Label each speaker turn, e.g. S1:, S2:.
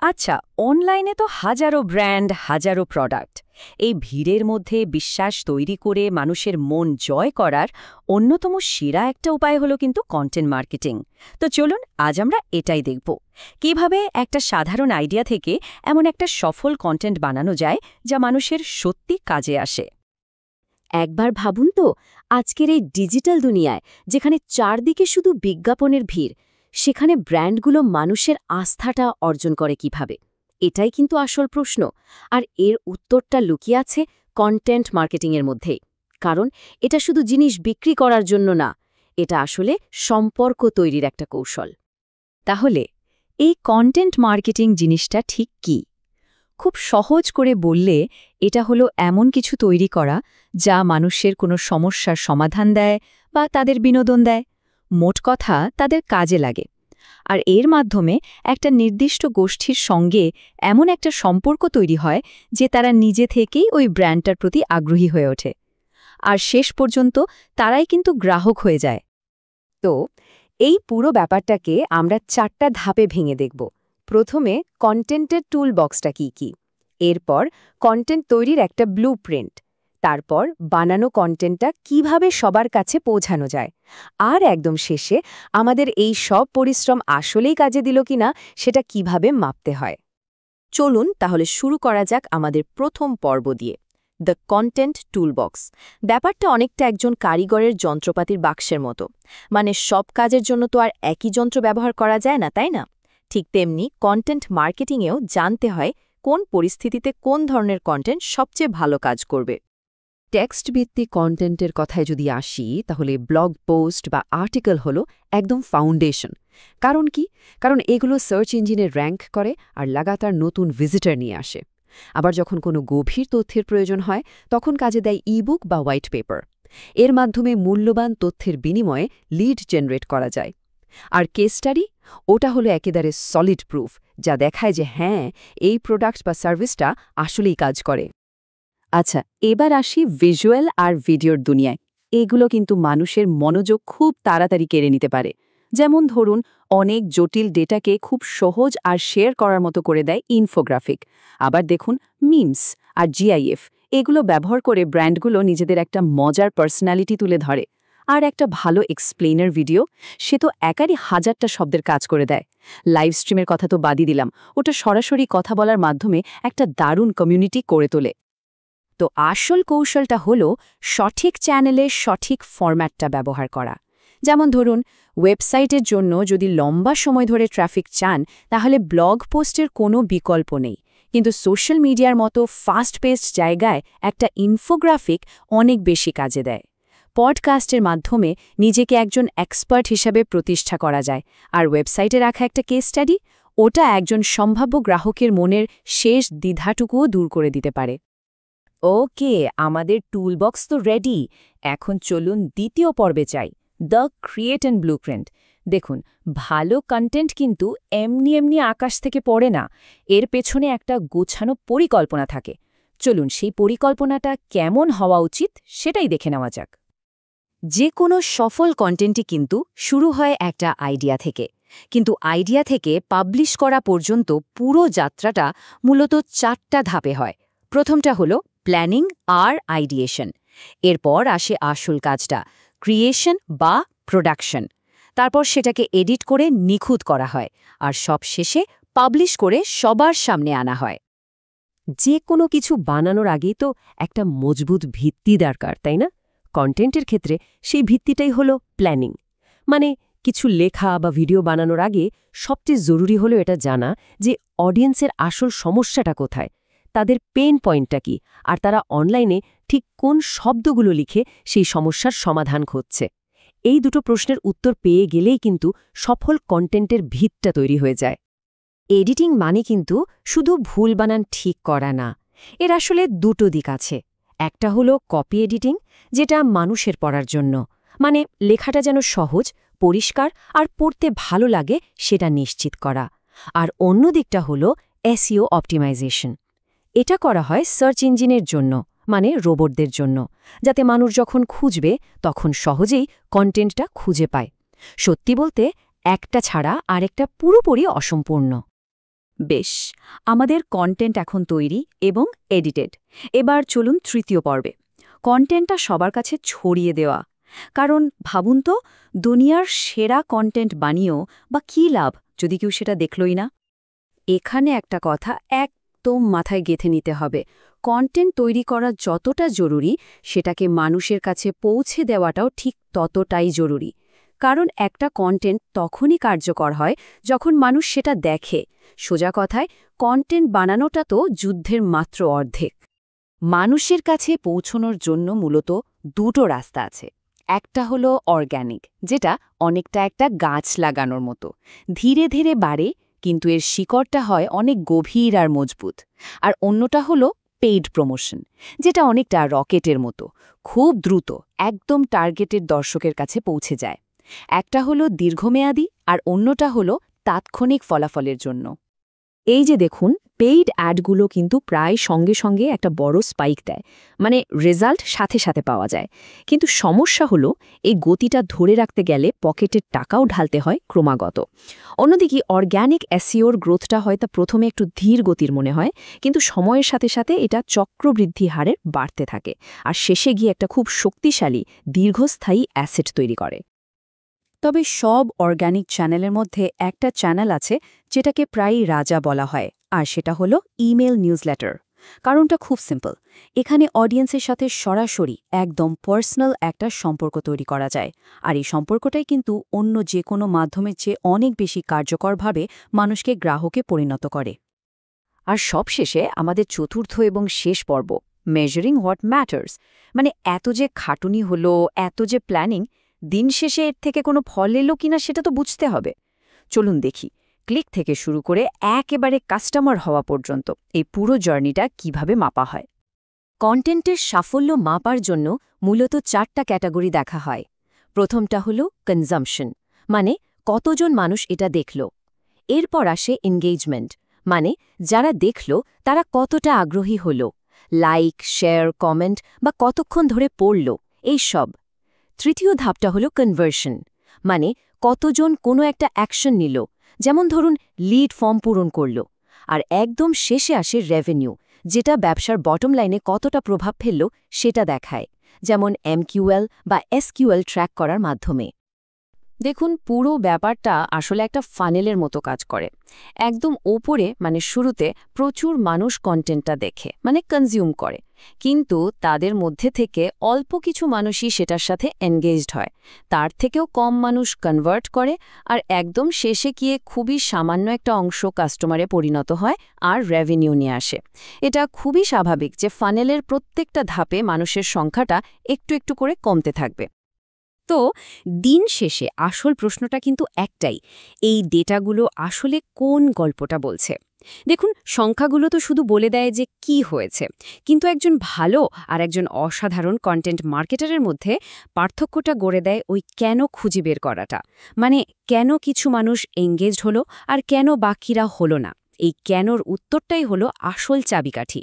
S1: আচ্ছা, অনলাইনে তো হাজারো ব্র্যান্ড, হাজারো প্রোডাক্ট। এই ভিড়ের মধ্যে বিশ্বাস তৈরি করে মানুষের মন জয় করার অন্যতম সেরা একটা উপায় হলো কিন্তু কন্টেন্ট মার্কেটিং। তো চলুন আজ আমরা এটাই দেখব, কিভাবে একটা সাধারণ আইডিয়া থেকে এমন একটা সফল কন্টেন্ট বানানো যায় যা মানুষের সত্যি কাজে আসে।
S2: একবার ভাবুন তো, আজকের এই ডিজিটাল দুনিয়ায় যেখানে চারদিকে শুধু বিজ্ঞাপনের ভিড়, সেখানে ব্র্যান্ডগুলো মানুষের আস্থাটা অর্জন করে কিভাবে? এটাই কিন্তু আসল প্রশ্ন। আর এর উত্তরটা লুকিয়ে আছে কন্টেন্ট মার্কেটিংয়ের মধ্যেই। কারণ এটা শুধু জিনিস বিক্রি করার জন্য না, এটা আসলে সম্পর্ক তৈরির একটা কৌশল।
S1: তাহলে এই কন্টেন্ট মার্কেটিং জিনিসটা ঠিক কী? খুব সহজ করে বললে এটা হলো এমন কিছু তৈরি করা যা মানুষের কোনো সমস্যার সমাধান দেয় বা তাদের বিনোদন দেয়, মোট কথা তাদের কাজে লাগে। আর এর মাধ্যমে একটা নির্দিষ্ট গোষ্ঠীর সঙ্গে এমন একটা সম্পর্ক তৈরি হয় যে তারা নিজে থেকেই ওই ব্র্যান্ডটার প্রতি আগ্রহী হয়ে ওঠে। আর শেষ পর্যন্ত তারাই কিন্তু গ্রাহক হয়ে যায়।
S2: তো এই পুরো ব্যাপারটাকে আমরা চারটা ধাপে ভেঙে দেখব। প্রথমে কন্টেন্টের টুল বক্সটা কী, এরপর কন্টেন্ট তৈরির একটা ব্লুপ্রিন্ট, তারপর বানানো কন্টেন্টটা কিভাবে সবার কাছে পৌঁছানো যায়, আর একদম শেষে আমাদের এই সব পরিশ্রম আসলেই কাজে দিল কিনা সেটা কিভাবে মাপতে হয়। চলুন তাহলে শুরু করা যাক আমাদের প্রথম পর্ব দিয়ে, দ্য কন্টেন্ট টুলবক্স। ব্যাপারটা অনেকটা একজন কারিগরের যন্ত্রপাতির বাক্সের মতো। মানে সব কাজের জন্য তো আর একই যন্ত্র ব্যবহার করা যায় না, তাই না? ঠিক তেমনি কন্টেন্ট মার্কেটিংয়েও জানতে হয় কোন পরিস্থিতিতে কোন ধরনের কন্টেন্ট সবচেয়ে ভালো কাজ করবে। টেক্সট ভিত্তিক কন্টেন্টের কথায় যদি আসি, তাহলে ব্লগ পোস্ট বা আর্টিকেল হলো একদম ফাউন্ডেশন। কারণ কি? কারণ এগুলো সার্চ ইঞ্জিনে র্যাঙ্ক করে আর লাগাতার নতুন ভিজিটর নিয়ে আসে। আবার যখন কোনো গভীর তথ্যের প্রয়োজন হয়, তখন কাজে দেয় ইবুক বা হোয়াইট পেপার। এর মাধ্যমে মূল্যবান তথ্যের বিনিময়ে লিড জেনারেট করা যায়। আর কেস স্টাডি, ওটা হলো একেবারে সলিড প্রুফ, যা দেখায় যে হ্যাঁ, এই প্রোডাক্ট বা সার্ভিসটা আসলেই কাজ করে। আচ্ছা, এবার আসি ভিজুয়াল আর ভিডিওর দুনিয়ায়। এগুলো কিন্তু মানুষের মনোযোগ খুব তাড়াতাড়ি কেড়ে নিতে পারে। যেমন ধরুন, অনেক জটিল ডেটাকে খুব সহজ আর শেয়ার করার মতো করে দেয় ইনফোগ্রাফিক। আবার দেখুন, মিমস আর জিআইএফ, এগুলো ব্যবহার করে ব্র্যান্ডগুলো নিজেদের একটা মজার পার্সোনালিটি তুলে ধরে। আর একটা ভালো এক্সপ্লেইনার ভিডিও, সে তো একারই হাজারটা শব্দের কাজ করে দেয়। লাইভ স্ট্রিমের কথা তো বাদই দিলাম, ওটা সরাসরি কথা বলার মাধ্যমে একটা দারুণ কমিউনিটি করে তোলে। তো আসল কৌশলটা হলো সঠিক চ্যানেলে সঠিক ফরম্যাটটা ব্যবহার করা। যেমন ধরুন, ওয়েবসাইটের জন্য যদি লম্বা সময় ধরে ট্রাফিক চান, তাহলে ব্লগ পোস্টের কোনো বিকল্প নেই। কিন্তু সোশ্যাল মিডিয়ার মতো ফাস্ট পেসড জায়গায় একটা ইনফোগ্রাফিক অনেক বেশি কাজে দেয়। পডকাস্টের মাধ্যমে নিজেকে একজন এক্সপার্ট হিসাবে প্রতিষ্ঠা করা যায়। আর ওয়েবসাইটে রাখা একটা কেস স্টাডি, ওটা একজন সম্ভাব্য গ্রাহকের মনের শেষ দ্বিধাটুকুও দূর করে দিতে পারে। ওকে, আমাদের টুলবক্স তো রেডি। এখন চলুন দ্বিতীয় পর্বে চাই, দ্য ক্রিয়েট অ্যান্ড ব্লুপ্রিন্ট। দেখুন, ভালো কন্টেন্ট কিন্তু এমনি এমনি আকাশ থেকে পড়ে না। এর পেছনে একটা গোছানো পরিকল্পনা থাকে। চলুন সেই পরিকল্পনাটা কেমন হওয়া উচিত সেটাই দেখে নেওয়া যাক। যে কোনো সফল কন্টেন্টই কিন্তু শুরু হয় একটা আইডিয়া থেকে। কিন্তু আইডিয়া থেকে পাবলিশ করা পর্যন্ত পুরো যাত্রাটা মূলত চারটা ধাপে হয়। প্রথমটা হলো প্ল্যানিং আর আইডিয়েশন। এরপর আসে আসল কাজটা, ক্রিয়েশন বা প্রোডাকশন। তারপর সেটাকে এডিট করে নিখুঁত করা হয়, আর সব শেষে পাবলিশ করে সবার সামনে আনা হয়।
S3: যে কোনো কিছু বানানোর আগেই তো একটা মজবুত ভিত্তি দরকার, তাই না? কন্টেন্টের ক্ষেত্রে সেই ভিত্তিটাই হলো প্ল্যানিং। মানে কিছু লেখা বা ভিডিও বানানোর আগে সবচেয়ে জরুরি হলো এটা জানা যে অডিয়েন্সের আসল সমস্যাটা কোথায়, তাদের পেইন পয়েন্টটা কি, আর তারা অনলাইনে ঠিক কোন শব্দগুলো লিখে সেই সমস্যার সমাধান খুঁজছে। এই দুটো প্রশ্নের উত্তর পেয়ে গেলেই কিন্তু সফল কন্টেন্টের ভিতটা তৈরি হয়ে যায়।
S2: এডিটিং মানে কিন্তু শুধু ভুল বানান ঠিক করা না। এর আসলে দুটো দিক আছে। একটা হলো কপি এডিটিং, যেটা মানুষের পড়ার জন্য, মানে লেখাটা যেন সহজ, পরিষ্কার আর পড়তে ভালো লাগে সেটা নিশ্চিত করা। আর অন্য দিকটা হলো এসইও অপটিমাইজেশন। এটা করা হয় সার্চ ইঞ্জিনের জন্য, মানে রোবটদের জন্য, যাতে মানুষ যখন খুঁজবে তখন সহজেই কন্টেন্টটা খুঁজে পায়। সত্যি বলতে, একটা ছাড়া আরেকটা পুরোপুরি অসম্পূর্ণ।
S1: বেশ, আমাদের কন্টেন্ট এখন তৈরি এবং এডিটেড। এবার চলুন তৃতীয় পর্বে, কন্টেন্টটা সবার কাছে ছড়িয়ে দেওয়া। কারণ ভাবুন তো, দুনিয়ার সেরা কন্টেন্ট বানিয়েও বা কী লাভ যদি কেউ সেটা দেখলই না।
S2: এখানে একটা কথা একদম মাথায় গেঁথে নিতে হবে, কন্টেন্ট তৈরি করা যতটা জরুরি সেটাকে মানুষের কাছে পৌঁছে দেওয়াটাও ঠিক ততটাই জরুরি। কারণ একটা কন্টেন্ট তখনই কার্যকর হয় যখন মানুষ সেটা দেখে। সোজা কথায়, কন্টেন্ট বানানোটা তো যুদ্ধের মাত্র অর্ধেক। মানুষের কাছে পৌঁছনোর জন্য মূলত দুটো রাস্তা আছে। একটা হলো অর্গ্যানিক, যেটা অনেকটা একটা গাছ লাগানোর মতো, ধীরে ধীরে বাড়ে, কিন্তু এর শিকড়টা হয় অনেক গভীর আর মজবুত। আর অন্যটা হলো পেইড প্রমোশন, যেটা অনেকটা রকেটের মতো, খুব দ্রুত একদম টার্গেটেড দর্শকের কাছে পৌঁছে যায়। একটা হলো দীর্ঘমেয়াদী আর অন্যটা হলো তাৎক্ষণিক ফলাফলের জন্য। এই যে দেখুন, পেইড অ্যাডগুলো কিন্তু প্রায় সঙ্গে সঙ্গে একটা বড় স্পাইক দেয়, মানে রেজাল্ট সাথে সাথে পাওয়া যায়। কিন্তু সমস্যা হলো, এই গতিটা ধরে রাখতে গেলে পকেটের টাকাও ঢালতে হয় ক্রমাগত। অন্যদিকে অর্গ্যানিক এসইওর গ্রোথটা হয়তো প্রথমে একটু ধীর গতির মনে হয়, কিন্তু সময়ের সাথে সাথে এটা চক্রবৃদ্ধি হারে বাড়তে থাকে, আর শেষে গিয়ে একটা খুব শক্তিশালী দীর্ঘস্থায়ী অ্যাসেট তৈরি করে। তবে সব অর্গ্যানিক চ্যানেলের মধ্যে একটা চ্যানেল আছে যেটাকে প্রায়ই রাজা বলা হয়, আর সেটা হলো ইমেল নিউজলেটার। কারণটা খুব সিম্পল, এখানে অডিয়েন্সের সাথে সরাসরি একদম পার্সোনাল একটা সম্পর্ক তৈরি করা যায়, আর এই সম্পর্কটাই কিন্তু অন্য যে কোনো মাধ্যমের চেয়ে অনেক বেশি কার্যকরভাবে মানুষকে গ্রাহকে পরিণত করে। আর সবশেষে আমাদের চতুর্থ এবং শেষ পর্ব, মেজারিং হোয়াট ম্যাটার্স। মানে এত যে খাটুনি হলো, এত যে প্ল্যানিং, দিন শেষে এর থেকে কোনো ফল এলো কিনা সেটা তো বুঝতে হবে। চলুন দেখি, ক্লিক থেকে শুরু করে একেবারে কাস্টমার হওয়া পর্যন্ত এই পুরো জার্নিটা কিভাবে মাপা হয়। কন্টেন্টের সাফল্য মাপার জন্য মূলত 4টা ক্যাটাগরি দেখা হয়। প্রথমটা হলো কনজাম্পশন, মানে কতজন মানুষ এটা দেখল। এরপর আসে এনগেজমেন্ট, মানে যারা দেখল তারা কতটা আগ্রহী হল, লাইক, শেয়ার, কমেন্ট বা কতক্ষণ ধরে পড়ল, এই সব। তৃতীয় ধাপটা হলো কনভার্সন, মানে কতজন কোনো একটা অ্যাকশন নিল, যেমন ধরুন লিড ফর্ম পূরণ করল। আর একদম শেষে আসে রেভিনিউ, যেটা ব্যবসার বটম লাইনে কতটা প্রভাব ফেলল সেটা দেখায়, যেমন MQL বা SQL ট্র্যাক করার মাধ্যমে। দেখুন, পুরো ব্যাপারটা আসলে একটা ফানেলের মতো কাজ করে। একদম ওপরে, মানে শুরুতে প্রচুর মানুষ কন্টেন্টটা দেখে, মানে কনজিউম করে, কিন্তু তাদের মধ্যে থেকে অল্প কিছু মানুষই সেটার সাথে এনগেজড হয়, তার থেকেও কম মানুষ কনভার্ট করে, আর একদম শেষে গিয়ে খুবই সামান্য একটা অংশ কাস্টমারে পরিণত হয় আর রেভিনিউ নিয়ে আসে। এটা খুবই স্বাভাবিক যে ফানেলের প্রত্যেকটা ধাপে মানুষের সংখ্যাটা একটু একটু করে কমতে থাকবে। তো দিন শেষে আসল প্রশ্নটা কিন্তু একটাই, এই ডেটাগুলো আসলে কোন গল্পটা বলছে? দেখুন, সংখ্যাগুলো তো শুধু বলে দেয় যে কি হয়েছে, কিন্তু একজন ভালো আর একজন অসাধারণ কন্টেন্ট মার্কেটারের মধ্যে পার্থক্যটা গড়ে দেয় ওই কেন খুঁজে বের করাটা। মানে কেন কিছু মানুষ এঙ্গেজড হলো আর কেন বাকিরা হলো না। এই কেনর উত্তরটাই হলো আসল চাবিকাঠি।